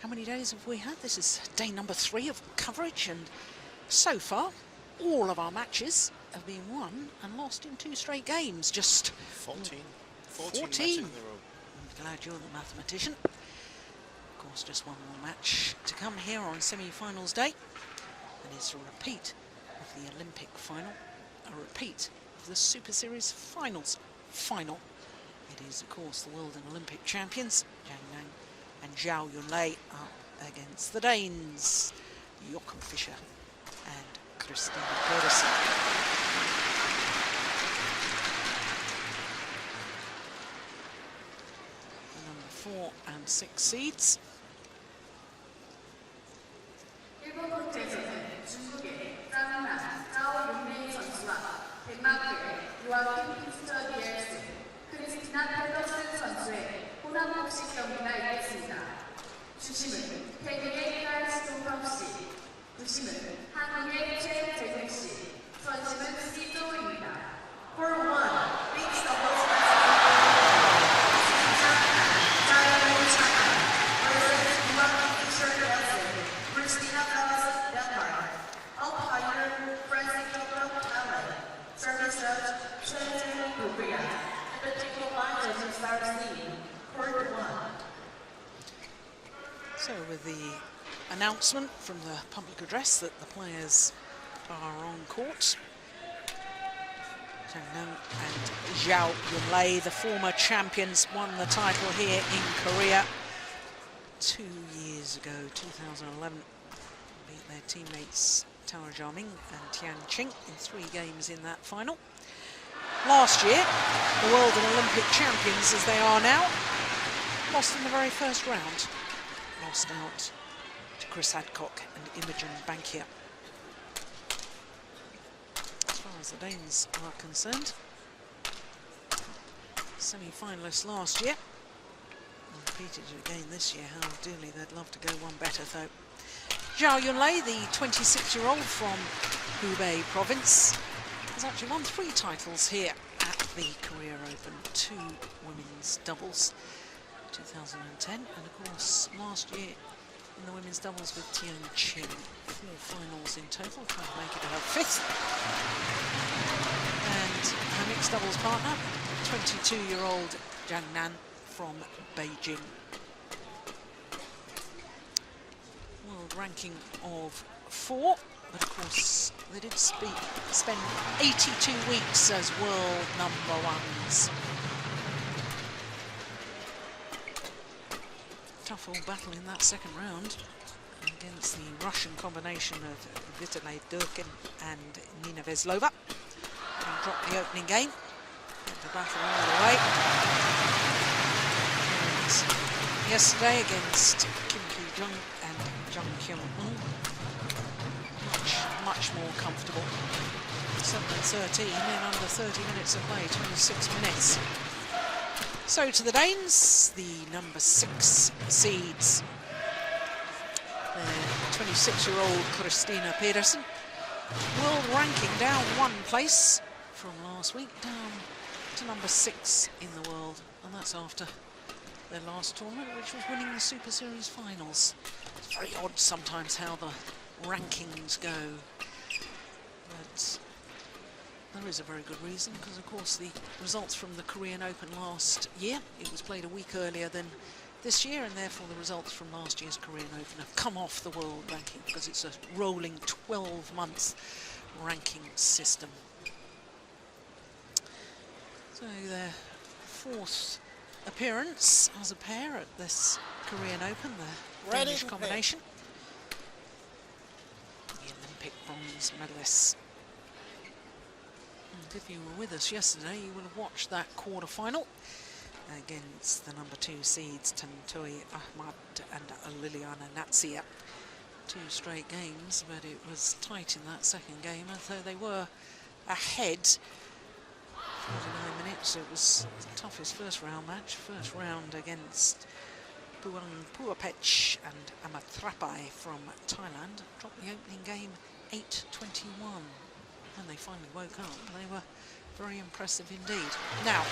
How many days have we had? This is day number 3 of coverage, and so far all of our matches have been won and lost in 2 straight games. Just 14 14. matches in a row. I'm glad you're the mathematician. Of course, just one more match to come here on semi-finals day, and it's a repeat of the Olympic final, a repeat of the Super Series finals final. It is, of course, the world and Olympic champions, Zhang Nan and Zhao Yunlei, up against the Danes, Joachim Fischer and Christina Pedersen. Number 4 and 6 seeds. 주심은 태국의 깔스동섭 씨, 부심은 한국의 최재생 씨, 선심은 시조입니다. For one, mixed doubles versus Christina Denmark. Umpire Francisco Allen, service judge 최재생 and the technical line judge Star Steve. Court 1. So with the announcement from the public address that the players are on court, Zhang Nan and Zhao Yunlei, the former champions, won the title here in Korea 2 years ago, 2011. Beat their teammates Tao Jiaming and Tian Qing in 3 games in that final. Last year, the world and Olympic champions as they are now, lost in the very first round. Lost out to Chris Adcock and Imogen Bankier. As far as the Danes are concerned, semi-finalists last year, and repeated it again this year. How dearly they'd love to go one better though. Zhao Yunlei, the 26-year-old from Hubei province, has actually won 3 titles here at the Korea Open, 2 women's doubles. 2010, and of course last year in the women's doubles with Tian Qing, 4 finals in total, trying to make it her 5th. And her mixed doubles partner, 22-year-old Zhang Nan from Beijing. World ranking of 4, but of course they did spend 82 weeks as world #1s. Tough old battle in that second round against the Russian combination of Vitaly Durkin and Nina Veslova. They dropped the opening game, had to battle all the way. And yesterday against Kim Ki-jung and Jung Kyung-un, much more comfortable. 7-13 in under 30 minutes of play, 26 minutes. So to the Danes, the number 6 seeds. Their 26-year-old Christina Pedersen, world ranking down 1 place from last week, down to number 6 in the world, and that's after their last tournament, which was winning the Super Series finals. It's very odd sometimes how the rankings go, but there is a very good reason, because of course the results from the Korean Open last year, it was played a week earlier than this year, and therefore the results from last year's Korean Open have come off the world ranking, because it's a rolling 12-month ranking system. So their 4th appearance as a pair at this Korean Open, the Danish combination. The Olympic bronze medalists. And if you were with us yesterday, you would have watched that quarter-final against the number 2 seeds, Tantoi Ahmad and Liliana Natsia. 2 straight games, but it was tight in that second game, although they were ahead. 49 minutes, it was the toughest first round match. First round against Puang Puapech and Amatrapai from Thailand. Dropped the opening game 8-21. When they finally woke up, they were Very impressive indeed. Now,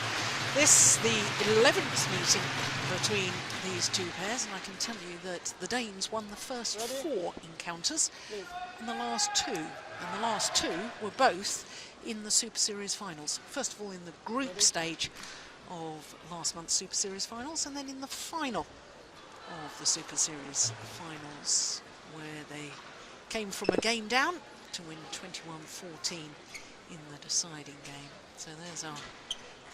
this the 11th meeting between these two pairs, and I can tell you that the Danes won the first 4 encounters and the last 2. And the last 2 were both in the Super Series finals. First of all in the group stage of last month's Super Series finals, and then in the final of the Super Series finals, where they came from a game down to win 21-14 in the deciding game. So there's our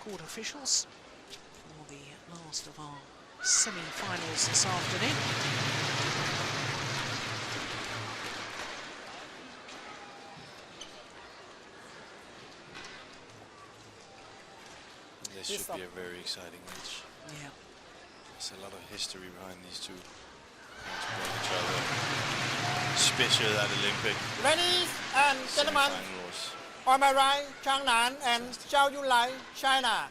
court officials for the last of our semi-finals this afternoon. This should be a very exciting match. Yeah. There's a lot of history behind these two. Each other. Especially that Olympic Ladies and gentlemen, semi-finals. on my right, Chang Nan and Zhao Yunlai, China.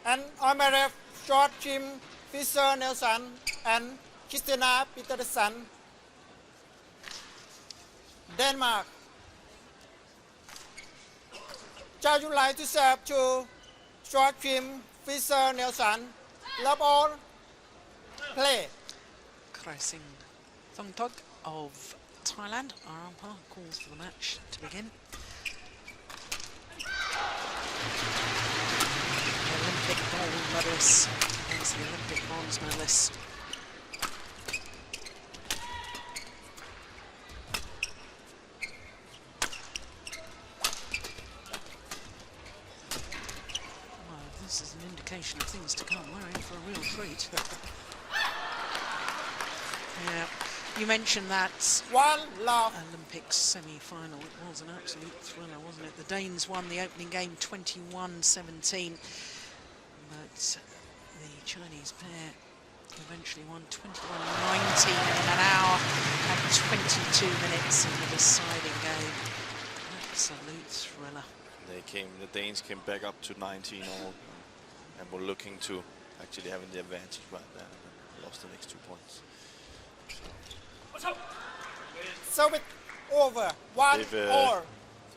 And on my left, George Jim Fisher Nelson and Christina Peterson, Denmark. Zhao Yunlai to serve to George Jim Fisher Nelson. Love all. Play. Kraising Thongtog of Thailand, our umpire, calls for the match to begin. The Olympic gold medalist against the Olympic bronze medalist. Well, this is an indication of things to come. We're in for a real treat. Yeah, you mentioned that One love. Olympics semi-final. It was an absolute thriller, wasn't it? The Danes won the opening game 21-17, but the Chinese pair eventually won 21-19 in an hour and 22 minutes in the deciding game. Absolute thriller. The Danes came back up to 19 all and were looking to actually having the advantage right there and lost the next 2 points. So it's over. 1 all.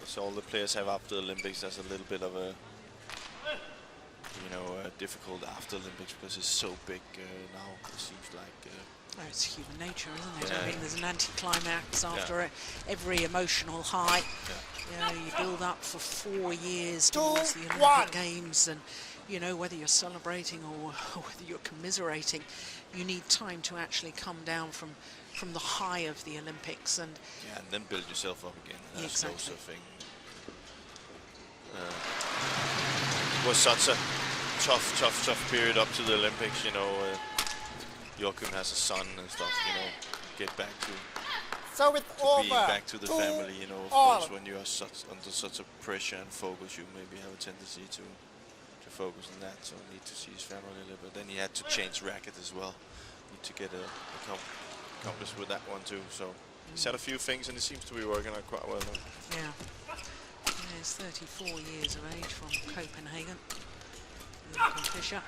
So all the players have after the Olympics. There's a little bit of a, difficult after Olympics because it's so big now. It seems like. Oh, it's human nature, isn't it? Yeah. I mean, there's an anticlimax after every emotional high. Yeah. You know, you build up for 4 years 2, towards the Olympic 1. Games, and you know, whether you're celebrating or whether you're commiserating, you need time to actually come down from the high of the Olympics and then build yourself up again. That's exactly. also a thing. It was such a tough period up to the Olympics. Joachim has a son and stuff. Get back to So it's over. being back to the 2 family. Of all. course, when you are under such a pressure and focus, you maybe have a tendency to focus on that. So need to see his family a little bit. Then he had to change racket as well. Need to get accomplished with that one too. So he's had a few things and it seems to be working out quite well now. yeah. He's 34 years of age from Copenhagen. Joachim Fischer.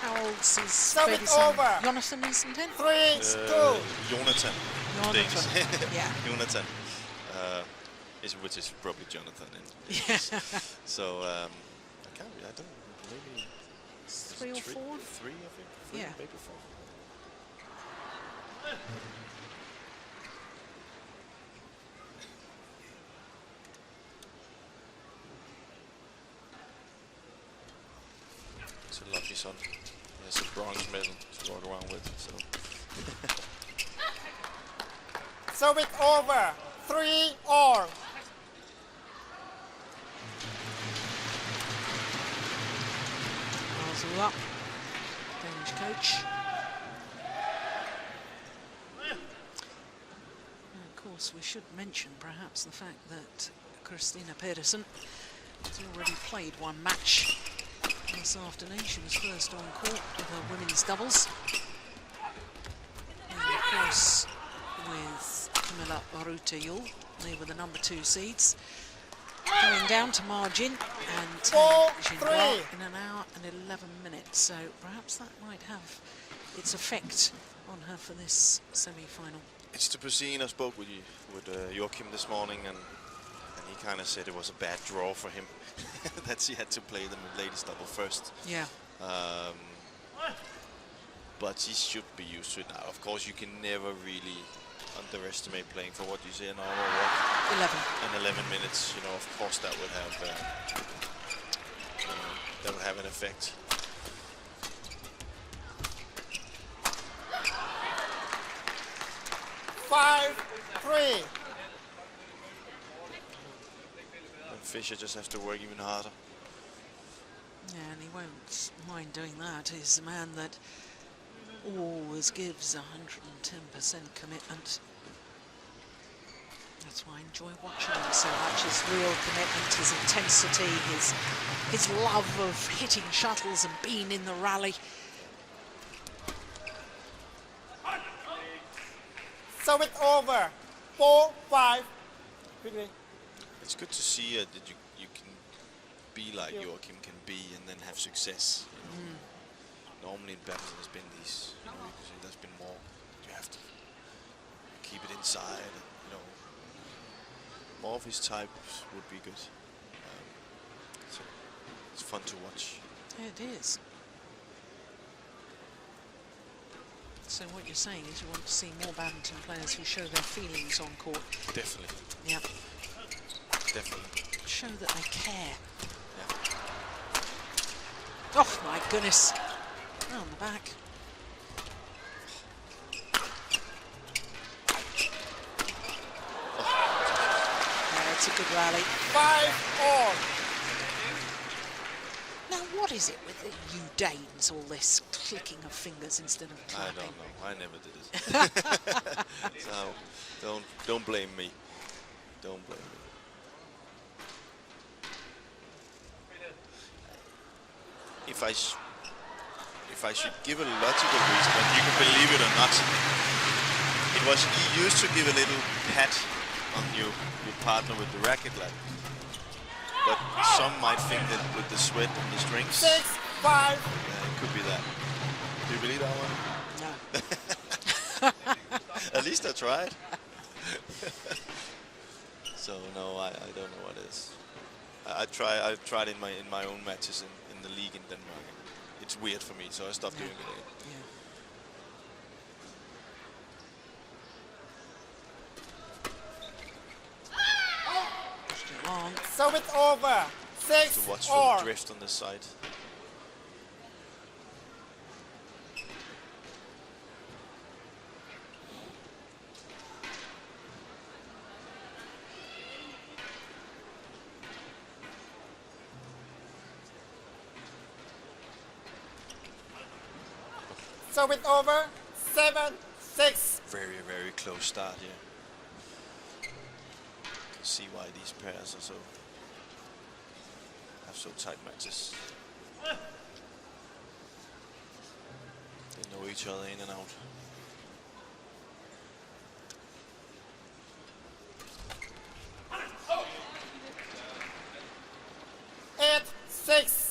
How old's his So baby it's son? over. Jonathan, isn't it? 3-2. Jonathan. Jonathan. Yeah. Jonathan. Which is probably Jonathan. Yeah. So I don't know, maybe 3 or 4? 3, I think. 3, Yeah. maybe 4. It's a lucky son. He has a bronze medal to walk around with. So. So it's over. 3 all. Miles all up. Danish coach. And of course, we should mention perhaps the fact that Christina Pedersen has already played 1 match this afternoon. She was first on court with her women's doubles. And of course, with Camilla Ruta-Yul, they were the number 2 seeds. Going down to margin and 4-3 in an hour and 11 minutes. So perhaps that might have its effect on her for this semi-final. It's to proceed. I spoke with Joachim this morning, and he kind of said it was a bad draw for him that he had to play them in ladies double first. Yeah. But he should be used to it now. Of course, you can never really underestimate playing for what you say an hour or what? 11. And 11 minutes. You know, of course, that would have an effect. Five, 3. And Fischer just has to work even harder. Yeah, and he won't mind doing that. He's a man that always gives 110% commitment. That's why I enjoy watching him so much. His real commitment, his intensity, his love of hitting shuttles and being in the rally. So it's over. 4-5. Quickly. It's good to see that you can be like Joachim can be and then have success. You know? Normally in badminton there's been these, you know, there's been more. You have to keep it inside. And, you know, more of his type would be good. So it's fun to watch. It is. So what you're saying is you want to see more badminton players who show their feelings on court. Definitely. Yeah. Definitely. Show that they care. Yeah. Oh my goodness. Oh, on the back. Yeah, it's a good rally. 5-all. Now, what is it with you Danes, all this clicking of fingers instead of I clapping? don't know. I never did it. So don't blame me. Don't blame me. If I should give a logical reason, and you can believe it or not, he used to give a little pat on your partner with the racket, like. But some might think that with the sweat and the strings, 6-5. it could be that. Do you believe that one? No. At least I tried. So no, I don't know what it is. I tried in my own matches in the league in Denmark. It's weird for me, so I stopped doing it. Long. So it's over. To watch for 6-all. the drift on this side. So it's over. 7-6. Very, very close start here. You can see why these pairs are have so tight matches. They know each other in and out. Eight, 6.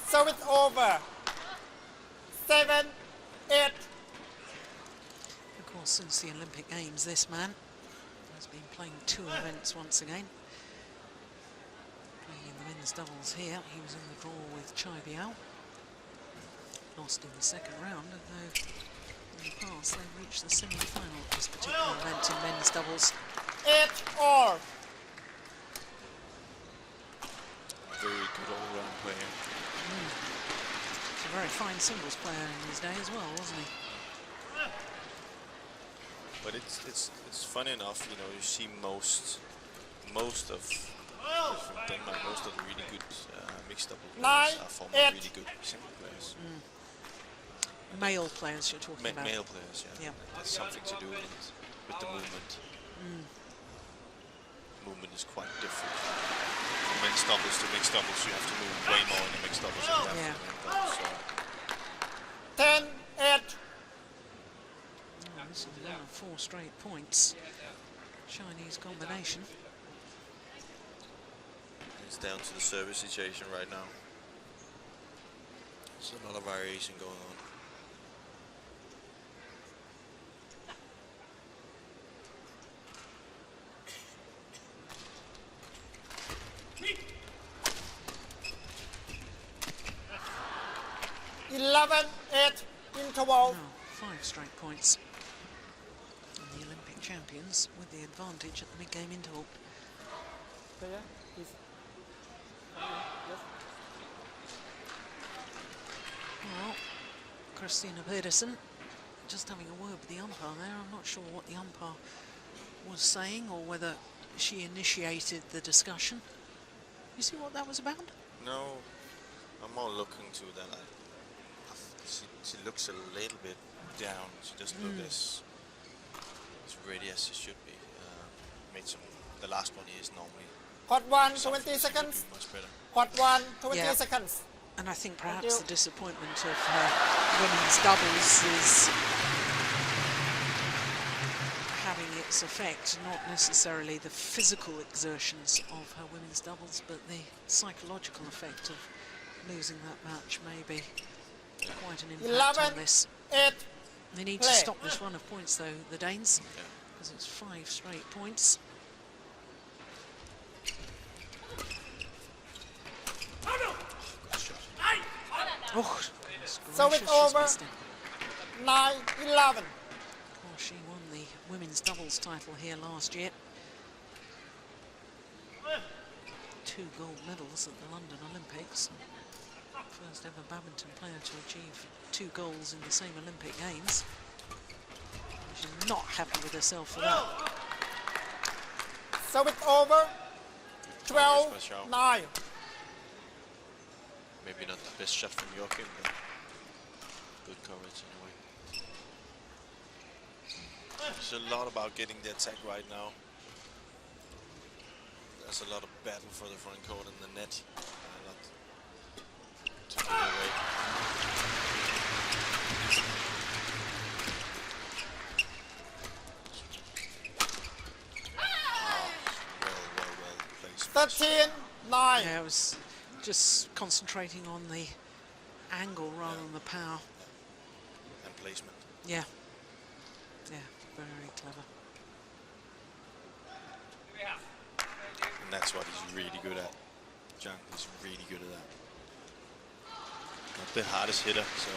So it's over. 7-8. Of course, since the Olympic Games, this man has been playing 2 events once again. Playing in the men's doubles here. He was in the draw with Chai Biao. Lost in the second round, although in the past they reached the semi-final of this particular event in men's doubles. 8-all. Very good all-round player. He's a very fine singles player in his day as well, wasn't he? But it's funny enough, you know, you see most of from Denmark, most of the really good mixed double players are former really good single players. Male players you're talking about. Male players, yeah. That's something to do with the movement. Movement is quite different. From men's doubles to mixed doubles, you have to move way more in the mixed doubles than you have in the men's doubles. So. 10-8. Oh, this is long. 4 straight points. Chinese combination. It's down to the service situation right now. There's a lot of variation going on. Interval. Now, 5 straight points. And the Olympic champions with the advantage at the mid-game interval. Player, please. Yes. Well, Christina Pedersen just having a word with the umpire there. I'm not sure what the umpire was saying or whether she initiated the discussion. You see what that was about? No, I'm more looking to that. She looks a little bit down. She doesn't look as ready as she should be. Made some. The last one is normally. Hot 1, something 20 she could seconds. do much better. Hot 1, 20 Yeah. seconds. And I think Thank perhaps you. the disappointment of her women's doubles is having its effect, not necessarily the physical exertions of her women's doubles, but the psychological effect of losing that match may be quite an impact 11, on this. 8. They need to play. stop this run of points, though, the Danes, Yeah. because it's 5 straight points. Good shot. Oh, So it's gracious, she's over. missed it. 9, 11. Of course, she won the women's doubles title here last year. 2 gold medals at the London Olympics. First ever badminton player to achieve 2 golds in the same Olympic Games. She's not happy with herself for that. So it's over. 12, Nice shot. 9. Maybe not the best shot from Joachim, but good coverage anyway. It's a lot about getting the attack right now. There's a lot of battle for the front court and the net. Not to give it away. Well placed. 13, 9. Yeah, I was just concentrating on the angle rather than the power. And placement. Yeah. Yeah, very clever. And that's what he's really good at. John is really good at that. Not the hardest hitter, so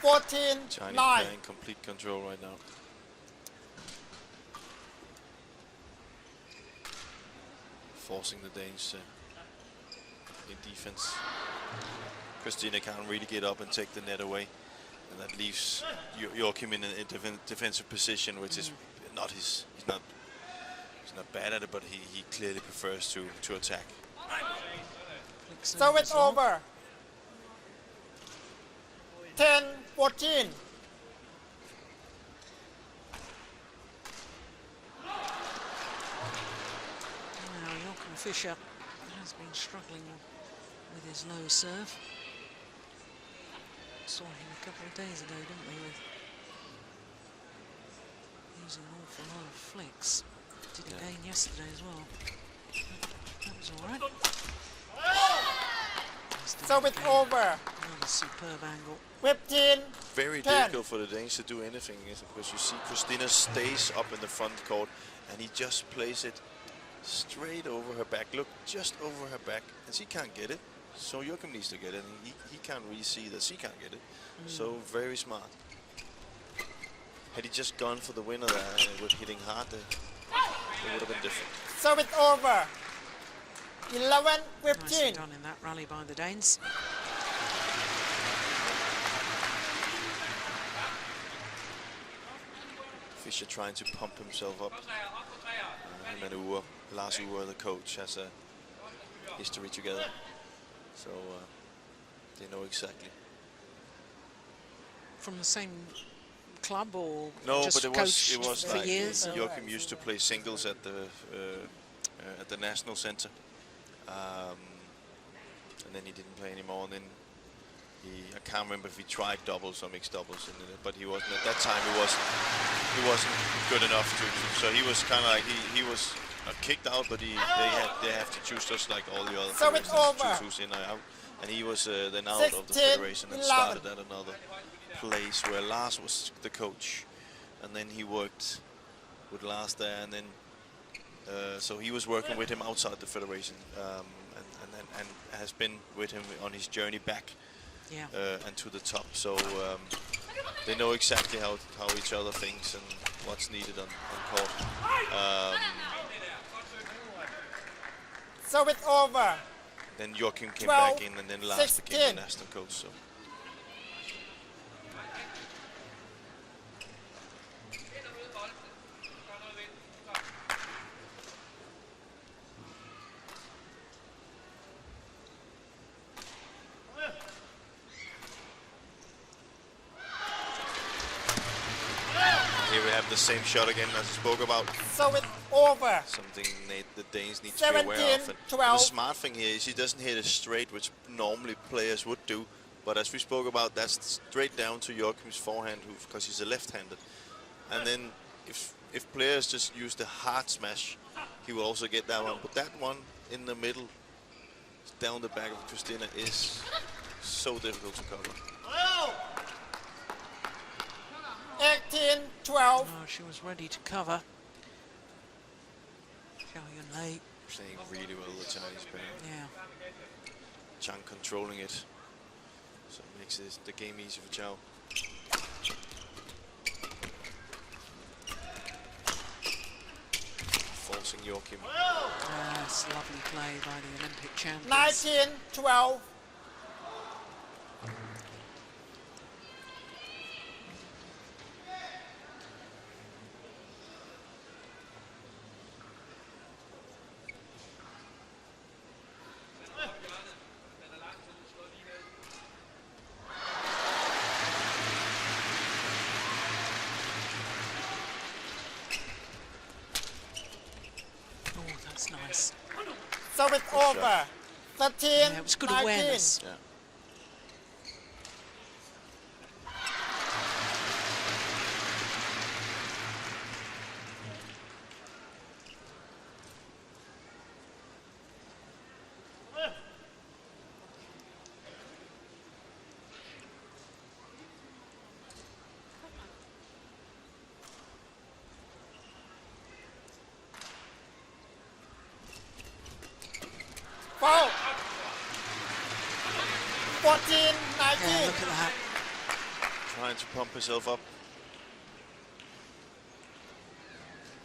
14, Chinese 9. playing complete control right now. Forcing the Danes in defense. Christina can't really get up and take the net away, and that leaves Joachim in a defensive position, which is not his. He's not bad at it, but he clearly prefers to attack. So it's over. 10, 14. Now, Joachim Fischer has been struggling with his low serve. Saw him a couple of days ago, didn't we, with using an awful lot of flicks. Did it again yesterday as well. That was all right. So it's over. Another superb angle. 15, Very 10. difficult for the Danes to do anything, because you see Christina stays up in the front court and he just plays it straight over her back. Look, just over her back, and she can't get it. So Joachim needs to get it, and he can't really see that she can't get it. So very smart. Had he just gone for the winner there and with hitting hard, it would have been different. So it's over. 11, Nicely 15. done in that rally by the Danes. Fischer trying to pump himself up. Him and Lars Uwe, the coach, has a history together, so they know exactly. From the same club or No, just but it coached was for like years? Joachim used to play singles at the National Center. and then he didn't play anymore. And then I can't remember if he tried doubles or mixed doubles, but he wasn't at that time. He wasn't good enough to. So he was kind of like he was kicked out, but they have to choose just like all the other So it's over. choose who's in or out. And he was then out of the 16, federation and 11. started at another place where Lars was the coach, and then he worked with Lars there, and then so he was working with him outside the federation, and has been with him on his journey back. Yeah. And to the top, so they know exactly how each other thinks and what's needed on court. So it's over. Then Joachim came 12, back in, and then Lars 16. became the national coach. So. Here we have the same shot again as I spoke about. So it's over. Something the Danes need to be aware of. And 12. the smart thing here is he doesn't hit it straight, which normally players would do. But as we spoke about, that's straight down to Joachim's forehand, because he's a left-handed. And then if players just use the hard smash, he will also get that one. But that one in the middle, down the back of Christina, is so difficult to cover. 18, 12. Oh, she was ready to cover. Xiao Yunlei. Playing really well, the Chinese player. Yeah. Chang controlling it, so it makes the game easy for Zhao. Forcing Joachim. That's lovely play by the Olympic champions. 19, 12. Oh, that's nice. So it's over. 13, Yeah, it was good 19. awareness. Yeah. Foul. 14, 19. Yeah, look at that. Trying to pump himself up.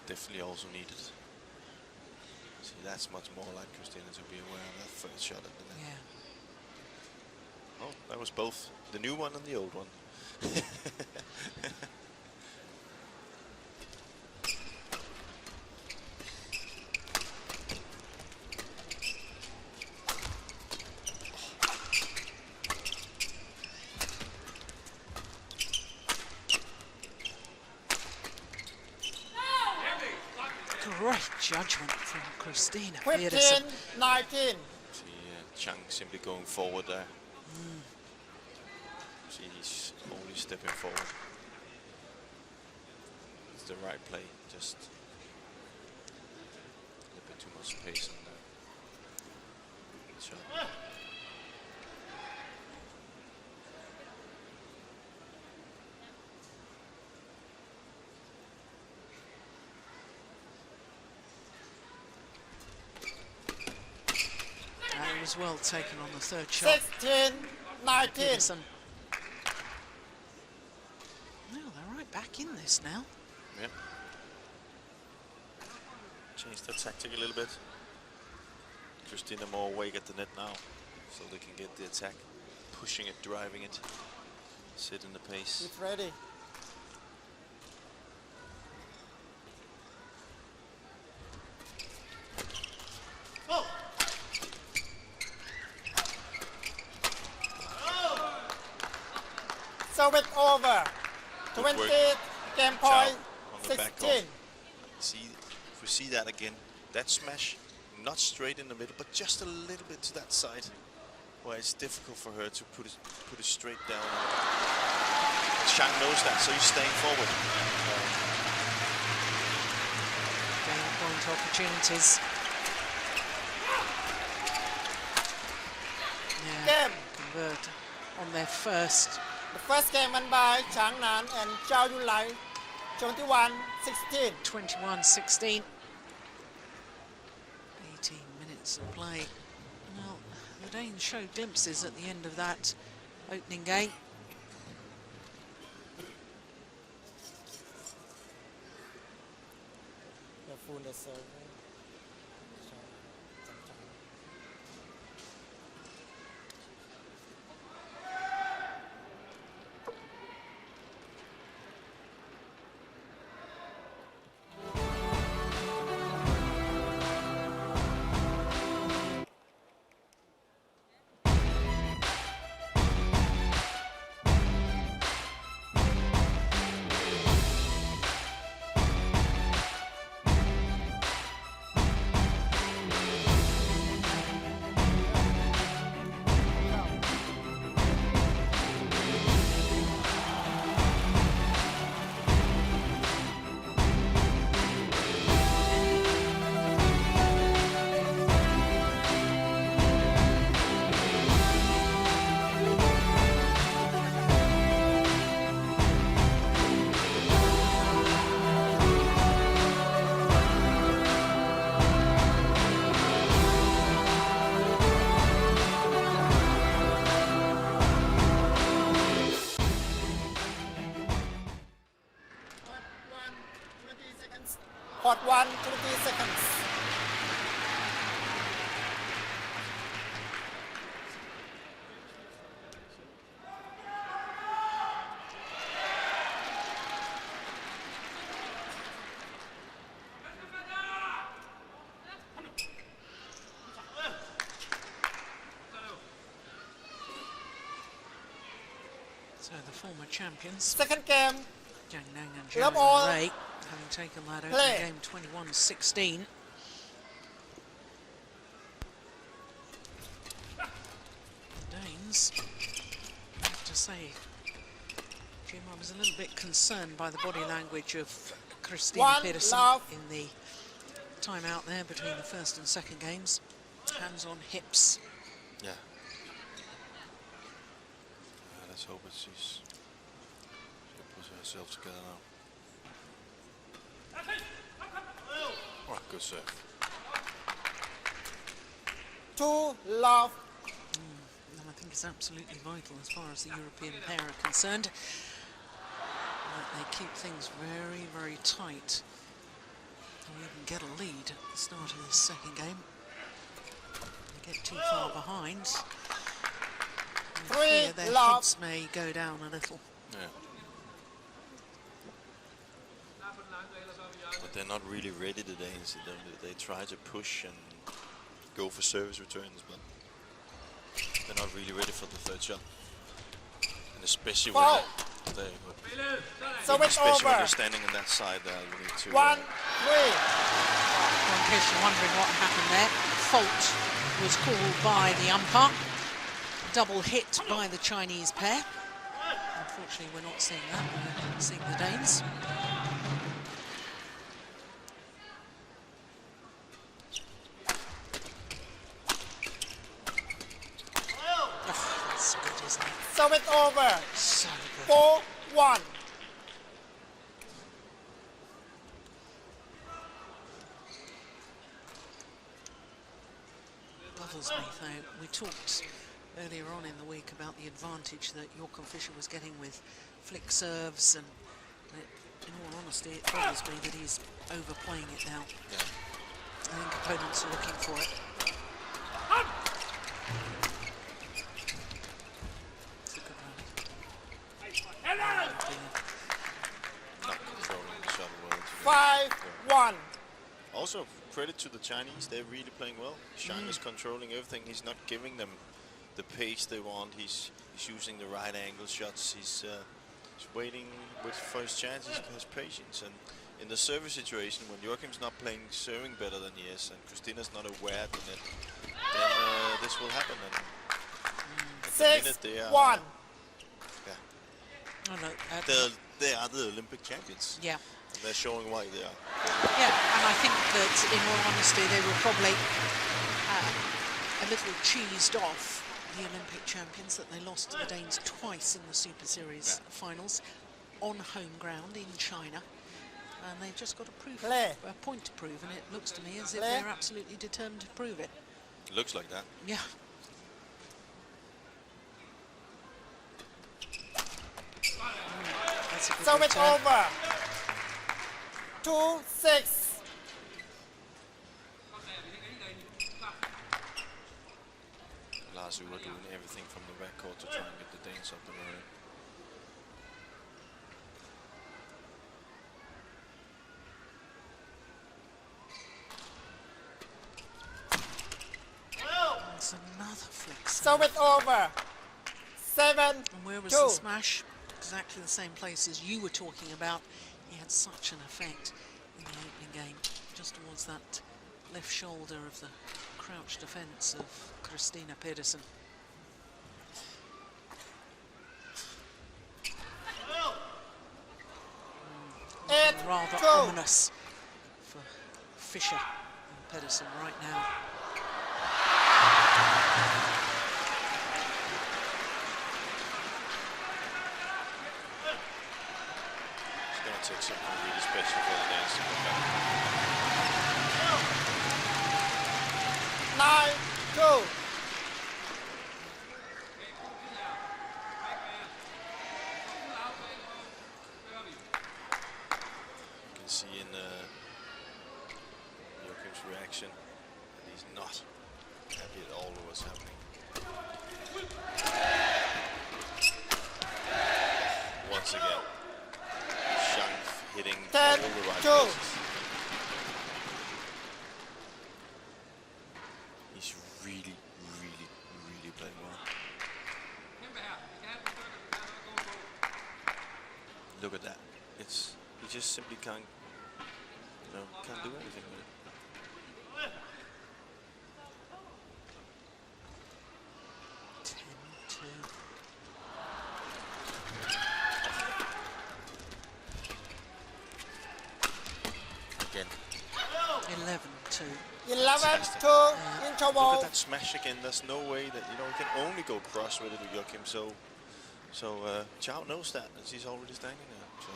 Definitely also needed. See, that's much more like Christina to be aware of that first shot at the net. Yeah. Oh, that was both the new one and the old one. Great judgment from Christina 15, Pedersen. 19. See Chang simply going forward there. See, he's only stepping forward. It's the right play, just a little bit too much pace on that shot. That was well taken on the third shot. 16, 19. Pedersen. Well, they're right back in this now. Yeah. Change their tactic a little bit. Christina more awake at the net now, so they can get the attack, pushing it, driving it, sit in the pace. It's ready. So it's over. Good 20 work. game Zhao point. on the back 16. off. See, if we see that again, that smash, not straight in the middle, but just a little bit to that side. Well, it's difficult for her to put it straight down. Zhang knows that, so he's staying forward. Game point opportunities. Yeah, Game. convert on their first. The first game won by Chang Nan and Zhao Yunlai, 21-16. 21-16. 18 minutes of play. Well, the Danes showed glimpses at the end of that opening game. The full serve. Hot 1, 20 seconds. So the former champions, Second game, Jiang Nang and Love Zhao all. Yunlai, having taken that Play. opening game 21-16. The Danes, I have to say, Jim, I was a little bit concerned by the body language of Christina One Pedersen love. in the time out there between the first and second games. Hands on hips. Yeah. Let's hope she's put herself together now. Oh, good serve. 2 love. And I think it's absolutely vital as far as the European pair are concerned that they keep things very, very tight and even get a lead at the start of this second game. They get too far behind. I fear their love. heads may go down a little. Yeah. But they're not really ready today. They try to push and go for service returns, but they're not really ready for the third shot. And especially when Foul. So it's especially when over. you're standing on that side, you need to. 1-3. Well, in case you're wondering what happened there, fault was called by the umpire. Double hit by the Chinese pair. Unfortunately, we're not seeing that. We're seeing the Danes. Oh, that's good, isn't it? So it's over. So good. 4-1. Bothers me though. We talked earlier on in the week about the advantage that Joachim Fischer was getting with flick serves, and in all honesty, it bothers me that he's overplaying it now. Yeah. I think opponents are looking for it. It's a good rally. Not controlling the shot well. 5-1. Also, credit to the Chinese, they're really playing well. Zhang is controlling everything. He's not giving them the pace they want. He's using the right angle shots. He's waiting for his chance. He has patience. And in the service situation, when Joachim's not playing serving better than he is, and Christina's not aware of the net, then this will happen. And 6, they are 1. Oh, no, they are the Olympic champions. yeah. And they're showing why they are. Yeah, and I think that, in all honesty, they were probably a little cheesed off, the Olympic champions, that they lost to the Danes twice in the Super Series finals on home ground in China. And they've just got a point to prove, and it looks to me as if they're absolutely determined to prove it. Looks like that. Yeah. That's a good So it's return. over. 2-6. Lars, we were doing everything from the back court to try and get the Danes up the road. That's another flick. So it's over. 7, And where was 2. the smash? Exactly the same place as you were talking about. He had such an effect in the opening game, just towards that left shoulder of the crouch defence of Christina Pedersen. Looking rather 8-2. ominous for Fischer and Pedersen right now. It's going to take something really special for the Danes to come back. 9-2. You can see in Joachim's reaction that he's not happy at all with what's happening. Once again, Shang hitting all the right 10-2. places. He's really, really, really playing well. Look at that. It's he just simply can't do anything with it. Again, 11-2. 11-2. look Interval. at that smash again. There's no way that he can only go cross with it with Joachim. So Chow knows that as he's already standing there. So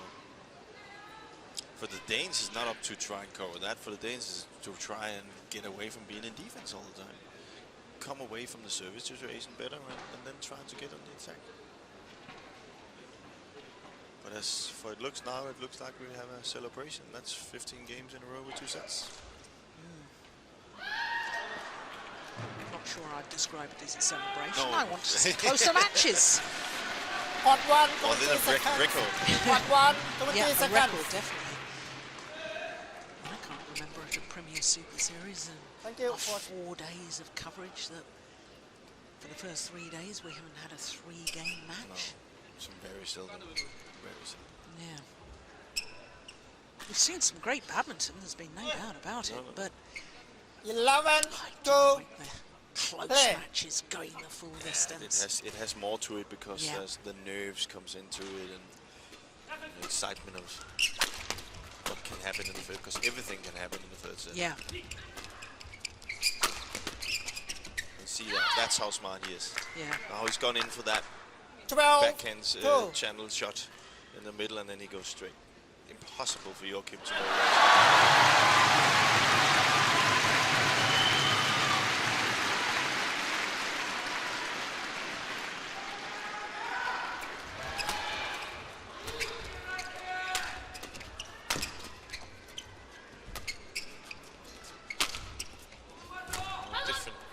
for the Danes, it's not up to try and cover that. For the Danes, is to try and get away from being in defense all the time. Come away from the service situation better, and then try to get on the attack. But as for it looks now, it looks like we have a celebration. That's 15 games in a row with 2 sets. Not sure I'd describe it as a celebration. No. I want to see closer matches. Hot 1, Or 20 a seconds. record. Hot 1, 20 Yeah, a seconds. record, definitely. I can't remember at a Premier Super Series Thank you of for 4 days of coverage that for the first 3 days we haven't had a 3-game match. Some very seldom. Very seldom. Yeah. We've seen some great badminton, there's been no doubt about it, No. but 11 I to don't like the close play. matches going the full And distance. it has more to it because Yeah. there's the nerves comes into it and the excitement of what can happen in the third, because everything can happen in the third set. Yeah, And see that that's how smart he is. yeah. Now he's gone in for that 12 backhand 2. channel shot in the middle, and then he goes straight. Impossible for Joachim to know that.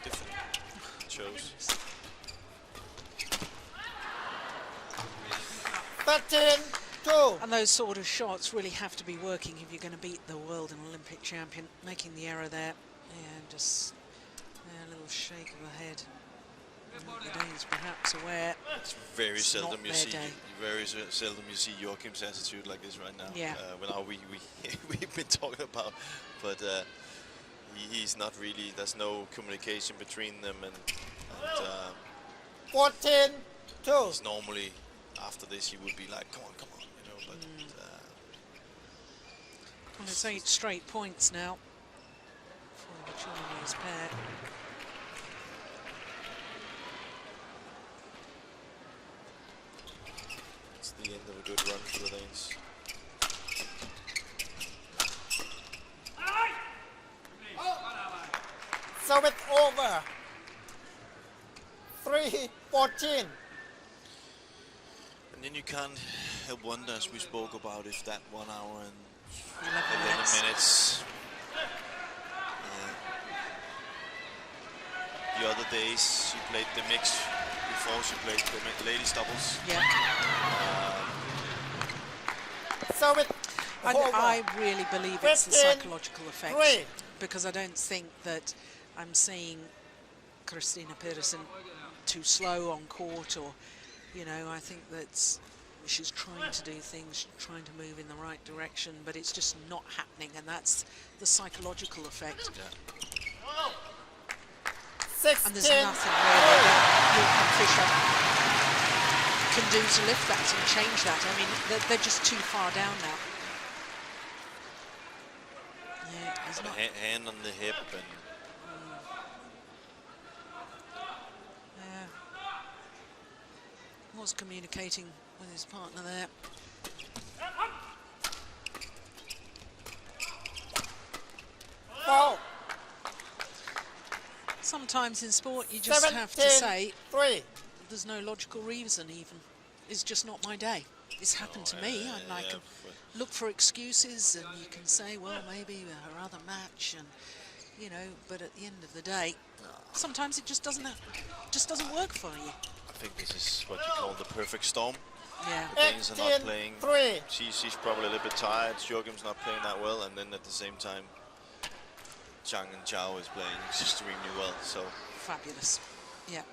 Different shows. 13 2. And those sort of shots really have to be working if you're going to beat the world and Olympic champion. Making the error there, and just a little shake of the head. The Danes perhaps aware. It's very It's seldom not you their see. day. Seldom you see Joachim's attitude like this right now. Yeah. Well, we've been talking about, but he's not really. There's no communication between them, and 14, 2. He's normally, after this, he would be like, come on, you know, but... Well, it's 8 straight points now for the Chinese pair. It's the end of a good run for the Danes. So it's over. 3-14. And then you can't help wonder, as we spoke about, if that 1 hour and 11 minutes. The other days she played the mix before she played the ladies doubles. Yeah. So it's over. I really believe it's the 15, psychological effect, 3. because I don't think that I'm seeing Christina Pedersen too slow on court, or, you know, I think that she's trying to do things, trying to move in the right direction, but it's just not happening, and that's the psychological effect. Yeah. 16, And there's nothing really that York Fisher can do to lift that and change that. I mean, they're just too far down now. Yeah, there's But not. hand on the hip and... Yeah. Was communicating with his partner there. four. Sometimes in sport you just 17, have to say 3. there's no logical reason even. It's just not my day. It's happened to me, and I can look for excuses, and you can say, well, maybe her other match, and you know, but at the end of the day, sometimes it just doesn't work for you. I think this is what you call the perfect storm. Yeah. The Danes are not 18, playing. 3. She's probably a little bit tired. Joachim's not playing that well, and then at the same time, Zhang and Zhao is playing extremely well. So Fabulous. Yeah.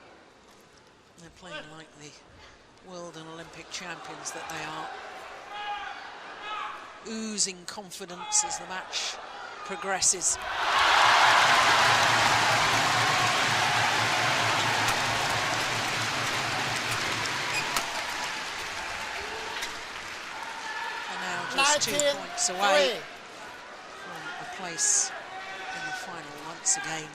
They're playing like the world and Olympic champions that they are. Oozing confidence as the match progresses. And now just 2 19, points away 3. from a place in the final once again.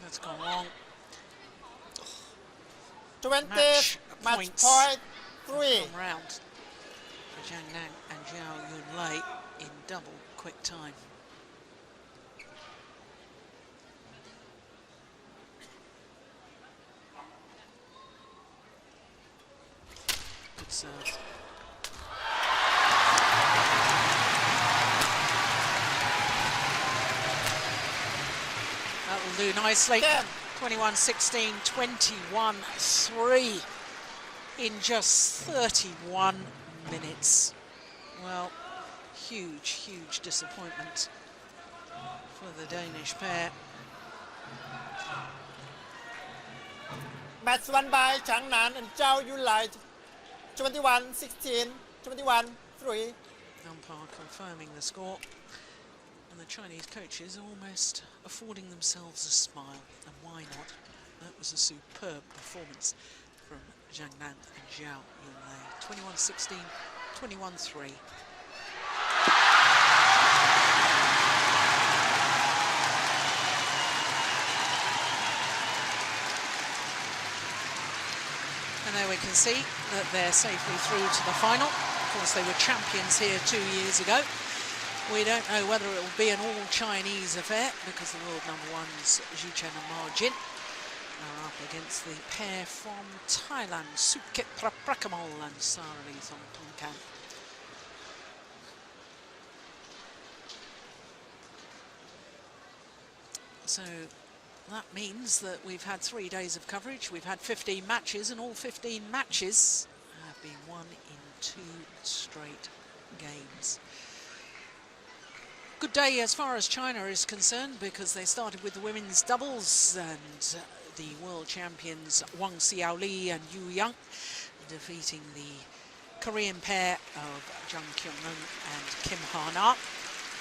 That's gone wrong. 20, Match match points. point 3. One round for Zhang Nan and Zhao Yunlei in double quick time. Good serve. That will do nicely. 10. 21-16, 21-3 in just 31 minutes. Well, huge disappointment for the Danish pair. Match won by Chang Nan and Zhao Yunlei. 21-16, 21-3. Umpire confirming the score. And the Chinese coaches are almost affording themselves a smile. And why not? That was a superb performance from Zhang Nan and Zhao Yunlei. 21-16, 21-3. And there we can see that they're safely through to the final. Of course, they were champions here 2 years ago. We don't know whether it will be an all-Chinese affair, because the world number ones, Zhu Chen and Ma Jin, are up against the pair from Thailand, Suket Praprakamol and Sarali Thongtongkan. So that means that we've had 3 days of coverage. We've had 15 matches, and all 15 matches have been won in 2 straight games. Good day as far as China is concerned, because they started with the women's doubles and the world champions Wang Xiaoli and Yu Yang defeating the Korean pair of Jung Kyung-eun and Kim Ha-na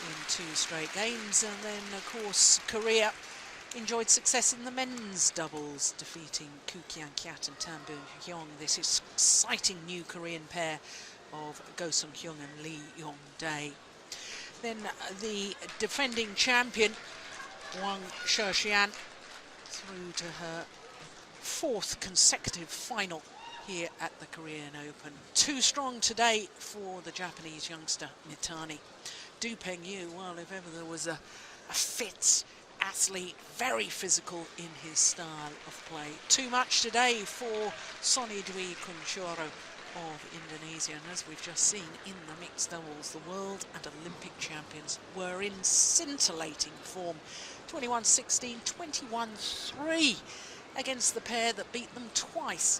in 2 straight games. And then, of course, Korea enjoyed success in the men's doubles, defeating Koo Kyang-kyat and Tan Boo-hyung. This is exciting new Korean pair of Go Sung-hyung and Lee Yong-dae. Then the defending champion, Wang Shexian, through to her 4th consecutive final here at the Korean Open. Too strong today for the Japanese youngster Mitani. Du Pengyu, well, if ever there was a fit athlete, very physical in his style of play. Too much today for Sonny Dwi Kunchoro of Indonesia, and as we've just seen in the mixed doubles, the world and Olympic champions were in scintillating form. 21-16, 21-3 against the pair that beat them twice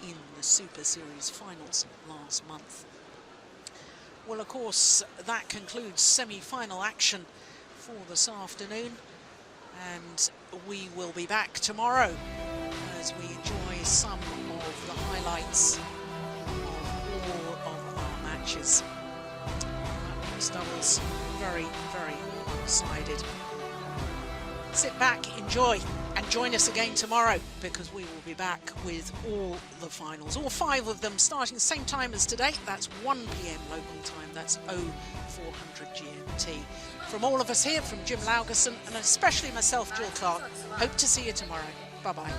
in the Super Series finals last month. Well, of course, that concludes semi-final action for this afternoon, and we will be back tomorrow as we enjoy some of the highlights all of our matches. Mixed doubles, very, very one-sided. Sit back, enjoy, and join us again tomorrow, because we will be back with all the finals, all 5 of them, starting the same time as today. That's 1 p.m. local time. That's 0400 GMT. From all of us here, from Jim Laugerson, and especially myself, Jill Clark, hope to see you tomorrow. Bye-bye.